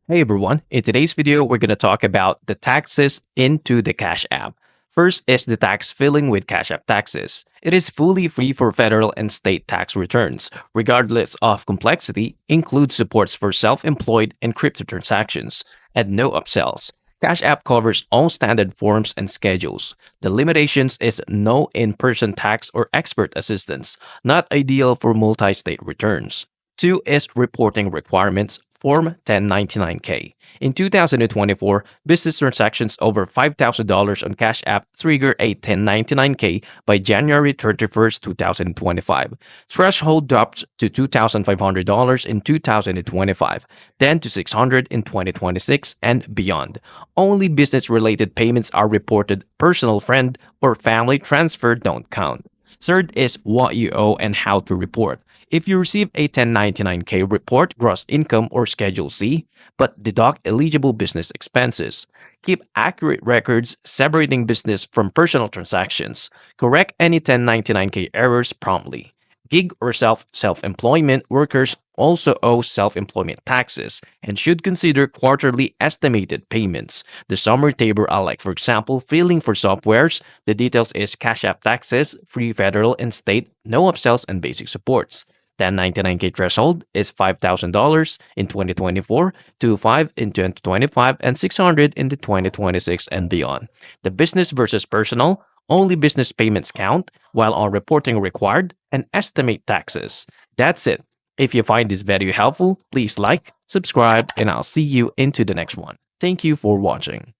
Hey everyone, in today's video, we're going to talk about the taxes into the Cash App. First is the tax filing with Cash App Taxes. It is fully free for federal and state tax returns, regardless of complexity, includes supports for self-employed and crypto transactions, and no upsells. Cash App covers all standard forms and schedules. The limitations is no in-person tax or expert assistance, not ideal for multi-state returns. Two is reporting requirements, Form 1099-K. In 2024, business transactions over $5,000 on Cash App trigger a 1099-K by January 31st, 2025. Threshold drops to $2,500 in 2025, then to $600 in 2026 and beyond. Only business-related payments are reported. Personal friend or family transfer don't count. Third is what you owe and how to report. If you receive a 1099-K, report gross income or Schedule C, but deduct eligible business expenses. Keep accurate records separating business from personal transactions. Correct any 1099-K errors promptly. Gig or self-employment workers also owe self-employment taxes and should consider quarterly estimated payments. The summary table are like, for example, filing for softwares. The details is Cash App Taxes, free federal and state, no upsells and basic supports. 1099-K threshold is $5,000 in 2024, to 5 in 2025, and 600 in the 2026 and beyond. The business versus personal, only business payments count, while on reporting required, and estimate taxes. That's it. If you find this video helpful, please like, subscribe, and I'll see you into the next one. Thank you for watching.